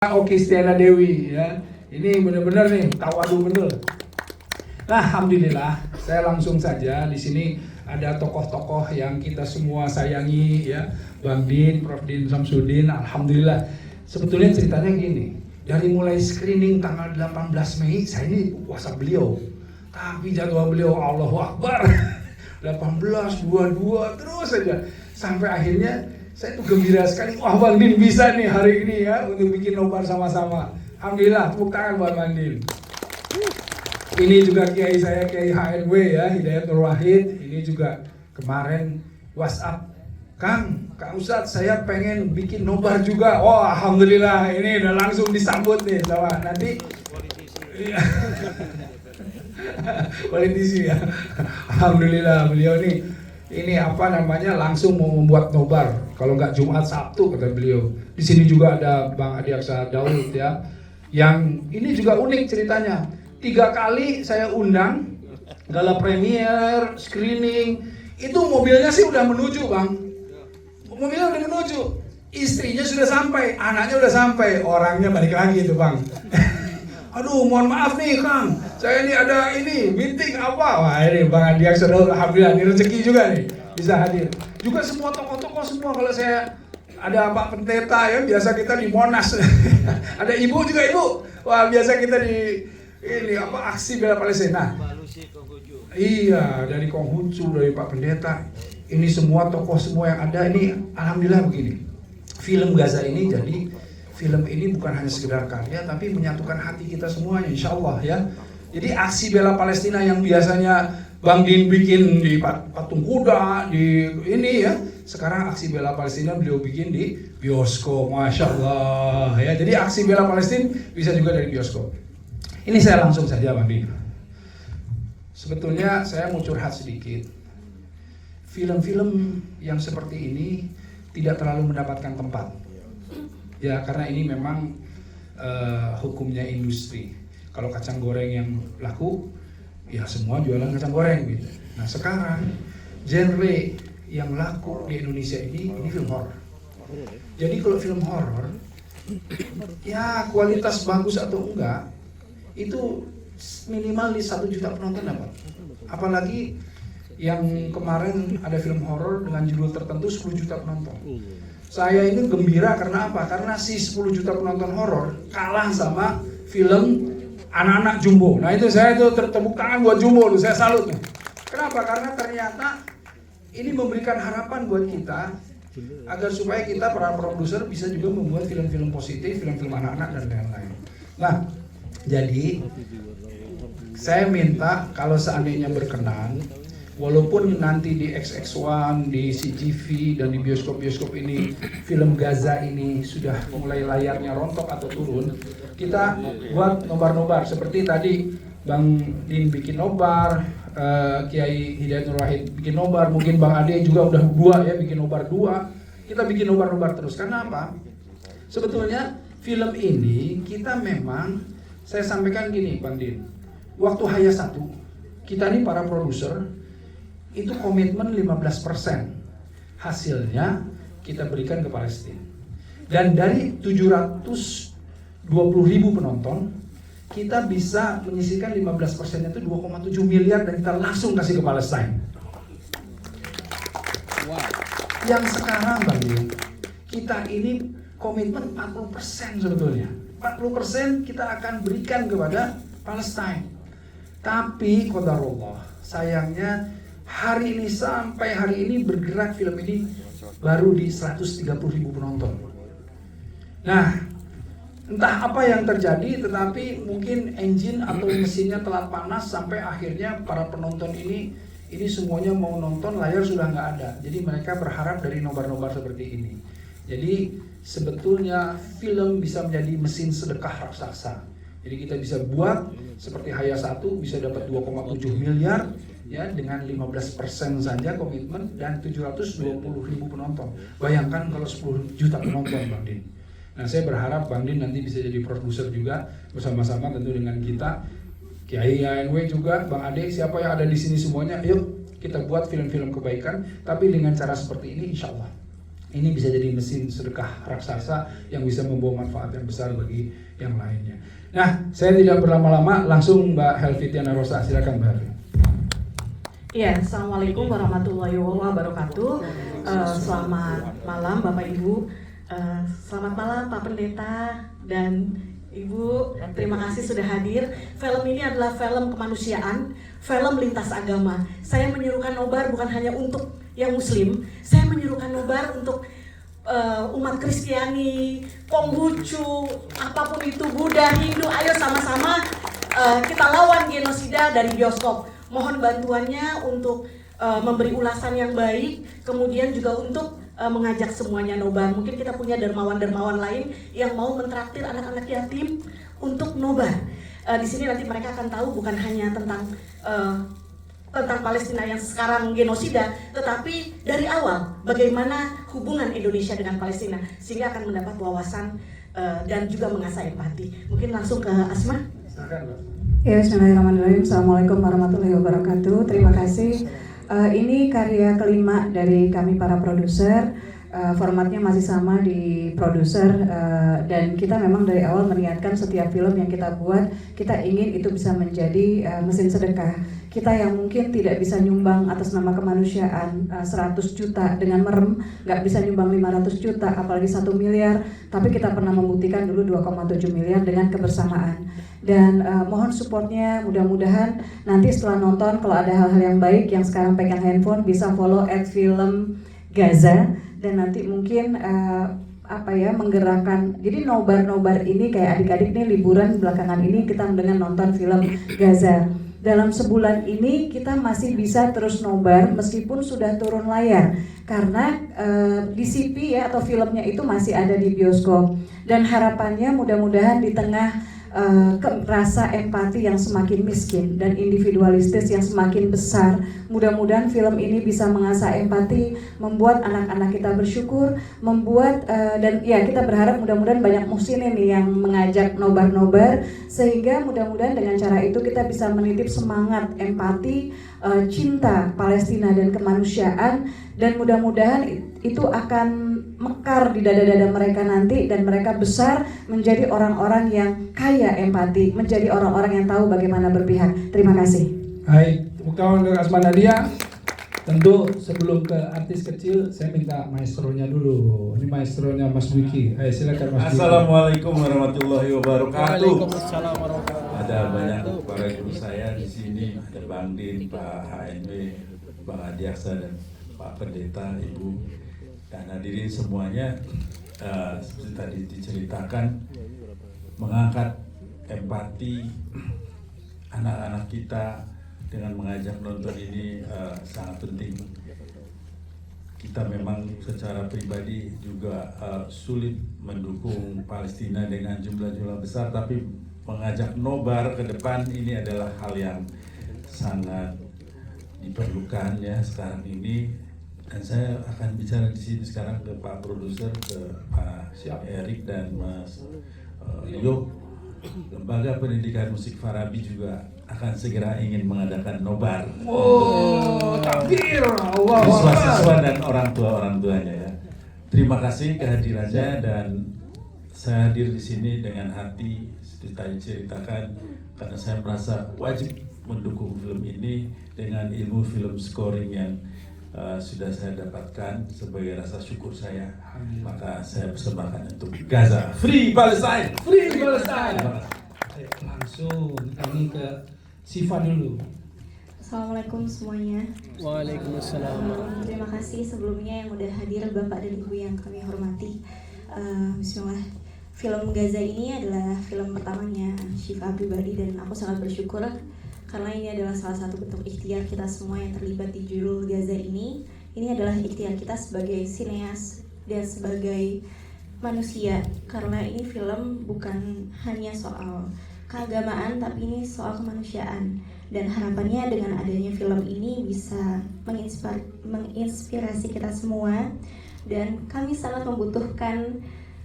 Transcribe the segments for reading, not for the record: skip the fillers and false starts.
Oki Stiana Dewi ya. Ini benar-benar nih tawadu bener. Nah, alhamdulillah, saya langsung saja di sini ada tokoh-tokoh yang kita semua sayangi ya, Bang Din, Prof Din Samsudin. Alhamdulillah. Sebetulnya ceritanya gini, dari mulai screening tanggal 18 Mei saya ini puasa beliau. Tapi jadwal beliau Allahu Akbar. 18, 22 terus saja sampai akhirnya saya tuh gembira sekali, wah Bang Din bisa nih hari ini ya untuk bikin nobar sama-sama. Alhamdulillah, tepuk tangan buat Bang Din. Ini juga kiai saya, Kiai HNW ya, Hidayat Nur Wahid. Ini juga kemarin WhatsApp, Kang Ustadz saya pengen bikin nobar juga. Oh alhamdulillah, ini udah langsung disambut nih sama nanti politisi ya. Alhamdulillah beliau nih ini apa namanya langsung mau membuat nobar. Kalau nggak Jumat Sabtu kata beliau. Di sini juga ada Bang Adiaksa Daud ya. Yang ini juga unik ceritanya. 3 kali saya undang gala premier, screening. Itu mobilnya sih udah menuju Bang. Mobilnya udah menuju. Istrinya sudah sampai, anaknya udah sampai, orangnya balik lagi itu Bang. Aduh, mohon maaf nih Kang, saya ini ada meeting apa? Wah ini Bang Adiaksa Daud, alhamdulillah ini rezeki juga nih bisa hadir. Juga semua tokoh-tokoh semua, kalau saya ada Pak Pendeta ya, biasa kita di Monas. Ada Ibu juga Ibu. Wah biasa kita di ini apa aksi bela Palestina. Iya dari Konghucu, dari Pak Pendeta. Ini semua tokoh semua yang ada ini, alhamdulillah begini. Film Gaza ini jadi film ini bukan hanya sekedar karya, tapi menyatukan hati kita semuanya, insya Allah ya. Jadi aksi bela Palestina yang biasanya Bang Din bikin di patung kuda, di ini ya, sekarang aksi bela Palestina beliau bikin di bioskop, masya Allah ya. Jadi aksi bela Palestina bisa juga dari bioskop. Ini saya langsung saja Bang Din. Sebetulnya saya mau curhat sedikit. Film-film yang seperti ini tidak terlalu mendapatkan tempat. Ya karena ini memang hukumnya industri. Kalau kacang goreng yang laku, ya semua jualan kacang goreng gitu. Nah sekarang genre yang laku di Indonesia ini film horor. Jadi kalau film horor, ya kualitas bagus atau enggak, itu minimal di 1 juta penonton dapat. Apalagi yang kemarin ada film horor dengan judul tertentu 10 juta penonton. Saya ini gembira karena apa? Karena si 10 juta penonton horor kalah sama film anak-anak Jumbo. Nah itu saya tuh tepuk tangan buat Jumbo tuh, saya salut nih. Kenapa? Karena ternyata ini memberikan harapan buat kita agar supaya kita para produser bisa juga membuat film-film positif, film-film anak-anak dan lain-lain. Nah, jadi saya minta kalau seandainya berkenan, walaupun nanti di XX1, di CGV, dan di bioskop-bioskop ini film Gaza ini sudah mulai layarnya rontok atau turun, kita buat nobar-nobar seperti tadi Bang Din bikin nobar, Kiai Hidayat Nur Wahid bikin nobar, mungkin Bang Ade juga udah 2 ya bikin nobar 2. Kita bikin nobar-nobar terus. Karena apa? Sebetulnya film ini kita memang, saya sampaikan gini Bang Din, waktu Haya 1 kita nih para produser itu komitmen 15% hasilnya kita berikan ke Palestina. Dan dari 720.000 penonton, kita bisa menyisihkan 15% itu 2,7 miliar dan kita langsung kasih ke Palestina. Wow. Yang sekarang Bang Din, kita ini komitmen 40% sebetulnya. 40% kita akan berikan kepada Palestina. Tapi qadarullah, sayangnya hari ini sampai hari ini bergerak film ini baru di 130.000 penonton. Nah, entah apa yang terjadi, tetapi mungkin engine atau mesinnya telat panas sampai akhirnya para penonton ini semuanya mau nonton, layar sudah nggak ada. Jadi mereka berharap dari nobar-nobar seperti ini. Jadi sebetulnya film bisa menjadi mesin sedekah raksasa. Jadi kita bisa buat seperti Haya 1 bisa dapat 2,7 miliar ya dengan 15% saja komitmen dan 720.000 penonton. Bayangkan kalau 10 juta penonton Bang Din. Nah saya berharap Bang Din nanti bisa jadi produser juga bersama-sama tentu dengan kita, Kiai HNW juga, Bang Ade, siapa yang ada di sini semuanya, yuk kita buat film-film kebaikan tapi dengan cara seperti ini insya Allah. ini bisa jadi mesin sedekah raksasa yang bisa membawa manfaat yang besar bagi yang lainnya. Nah, saya tidak berlama-lama, langsung Mbak Helvitiana Rosa, silakan Mbak Helvi. Ya, Assalamualaikum warahmatullahi wabarakatuh. Selamat malam Bapak Ibu. Selamat malam Pak Pendeta dan Ibu. Terima kasih sudah hadir. Film ini adalah film kemanusiaan, film lintas agama. Saya menyerukan nobar bukan hanya untuk yang Muslim. Saya menyerukan nobar untuk umat Kristiani, Konghucu, apapun itu, Buddha, Hindu. Ayo sama-sama kita lawan genosida dari bioskop. Mohon bantuannya untuk memberi ulasan yang baik, kemudian juga untuk mengajak semuanya nobar. Mungkin kita punya dermawan-dermawan lain yang mau mentraktir anak-anak yatim untuk nobar. Di sini nanti mereka akan tahu bukan hanya tentang Palestina yang sekarang genosida, tetapi dari awal bagaimana hubungan Indonesia dengan Palestina, sehingga akan mendapat wawasan dan juga mengasah empati. Mungkin langsung ke Asma. Ya, bismillahirrahmanirrahim. Assalamualaikum warahmatullahi wabarakatuh. Terima kasih. Ini karya kelima dari kami para produser. Formatnya masih sama di produser, dan kita memang dari awal meniatkan setiap film yang kita buat, kita ingin itu bisa menjadi mesin sedekah. Kita yang mungkin tidak bisa nyumbang atas nama kemanusiaan 100 juta dengan merem, nggak bisa nyumbang 500 juta, apalagi 1 miliar, tapi kita pernah membuktikan dulu 2,7 miliar dengan kebersamaan. Dan mohon supportnya, mudah-mudahan nanti setelah nonton kalau ada hal-hal yang baik, yang sekarang pegang handphone bisa follow @film_gaza, dan nanti mungkin menggerakkan. Jadi nobar-nobar ini kayak adik-adik nih liburan belakangan ini kita dengan nonton film Gaza. Dalam sebulan ini kita masih bisa terus nobar meskipun sudah turun layar, karena DCP ya atau filmnya itu masih ada di bioskop. Dan harapannya mudah-mudahan di tengah rasa empati yang semakin miskin dan individualistis yang semakin besar, mudah-mudahan film ini bisa mengasah empati, membuat anak-anak kita bersyukur, membuat dan ya kita berharap mudah-mudahan banyak muhsinin nih yang mengajak nobar-nobar, sehingga mudah-mudahan dengan cara itu kita bisa menitip semangat empati, cinta Palestina dan kemanusiaan, dan mudah-mudahan itu akan mekar di dada-dada mereka nanti, dan mereka besar menjadi orang-orang yang kaya empati, menjadi orang-orang yang tahu bagaimana berpihak. Terima kasih. Hai, tepuk tangan untuk Asma Nadia. Tentu sebelum ke artis kecil, saya minta maestronya dulu. Ini maestronya Mas Wiki. Ayo silakan Mas Wiki. Assalamualaikum warahmatullahi wabarakatuh. Waalaikumsalam warahmatullahi wabarakatuh. Ada banyak para guru saya di sini, ada Bang Din, Pak HNW, Bang Adiaksa, dan Pak Pendeta, Ibu, dan hadirin semuanya. Seperti tadi diceritakan, mengangkat empati anak-anak kita dengan mengajak nonton ini sangat penting. Kita memang secara pribadi juga sulit mendukung Palestina dengan jumlah-jumlah besar, tapi mengajak nobar ke depan ini adalah hal yang sangat diperlukan ya sekarang ini. Dan saya akan bicara di sini sekarang ke Pak Produser, ke Pak Erik dan Mas Yo. Lembaga Pendidikan Musik Farabi juga akan segera ingin mengadakan nobar. Takbir, siswa-siswa dan orang tuanya ya. Terima kasih kehadirannya, dan saya hadir di sini dengan hati ceritakan karena saya merasa wajib mendukung film ini dengan ilmu film scoring yang sudah saya dapatkan sebagai rasa syukur saya. Maka saya persembahkan untuk Gaza Free Palestine. Free Palestine. Langsung kami ke Siva dulu. Assalamualaikum semuanya. Waalaikumsalam. Terima kasih sebelumnya yang udah hadir Bapak dan Ibu yang kami hormati. Bismillah. Film Gaza ini adalah film pertamanya Syifa pribadi, dan aku sangat bersyukur karena ini adalah salah satu bentuk ikhtiar kita semua yang terlibat di judul Gaza ini. Ini adalah ikhtiar kita sebagai sineas dan sebagai manusia, karena ini film bukan hanya soal keagamaan, tapi ini soal kemanusiaan. Dan harapannya dengan adanya film ini bisa menginspirasi kita semua. Dan kami sangat membutuhkan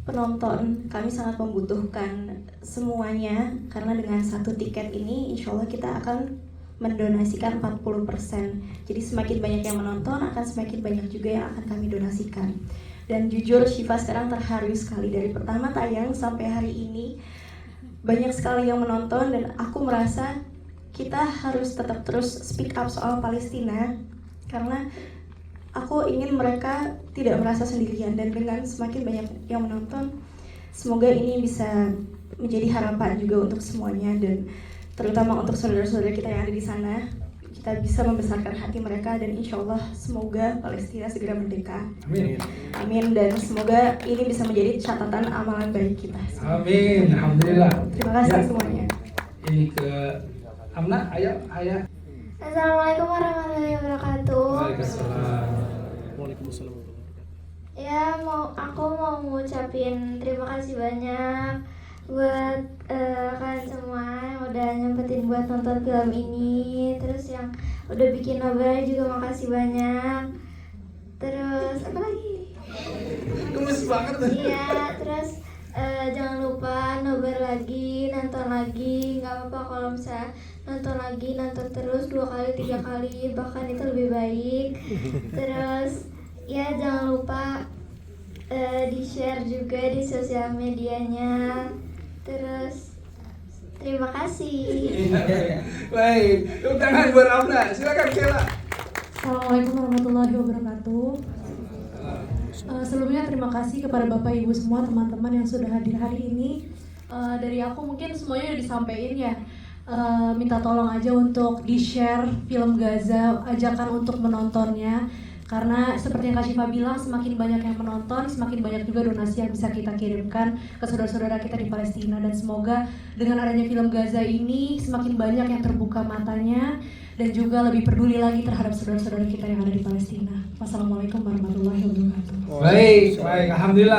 penonton, kami sangat membutuhkan semuanya, karena dengan satu tiket ini insya Allah kita akan mendonasikan 40%. Jadi semakin banyak yang menonton, akan semakin banyak juga yang akan kami donasikan. Dan jujur Syifa sekarang terharu sekali, dari pertama tayang sampai hari ini banyak sekali yang menonton, dan aku merasa kita harus tetap terus speak up soal Palestina karena aku ingin mereka tidak merasa sendirian. Dan dengan semakin banyak yang menonton, semoga ini bisa menjadi harapan juga untuk semuanya, dan terutama untuk saudara-saudara kita yang ada di sana. Kita bisa membesarkan hati mereka, dan insya Allah semoga Palestina segera merdeka. Amin. Amin, dan semoga ini bisa menjadi catatan amalan baik kita. Amin. Alhamdulillah. Terima kasih Ya, semuanya. ini ke Amna, ayah. Assalamualaikum warahmatullahi wabarakatuh. Waalaikumsalam. Waalaikumsalam. Ya, aku mau ngucapin terima kasih banyak buat kalian semua yang udah nyempetin buat nonton film ini. Terus yang udah bikin nobar juga makasih banyak. Terus apa lagi? Gemes banget. Iya, terus jangan lupa nobar lagi, nonton lagi. Nggak apa-apa kalau misalnya nonton lagi, nonton terus 2 kali, 3 kali, bahkan itu lebih baik. Terus ya jangan lupa di-share juga di sosial medianya. Terus terima kasih. Baik, tepuk tangan buat Amna. Silakan Kela. Assalamualaikum warahmatullahi wabarakatuh. Sebelumnya terima kasih kepada Bapak Ibu semua, teman-teman yang sudah hadir hari ini. Dari aku mungkin semuanya udah disampaikan ya. Minta tolong aja untuk di-share film Gaza, ajakan untuk menontonnya. Karena seperti yang Kak Syifa bilang, semakin banyak yang menonton, semakin banyak juga donasi yang bisa kita kirimkan ke saudara-saudara kita di Palestina. Dan semoga dengan adanya film Gaza ini, semakin banyak yang terbuka matanya dan juga lebih peduli lagi terhadap saudara-saudara kita yang ada di Palestina. Wassalamualaikum warahmatullahi wabarakatuh. Baik, alhamdulillah.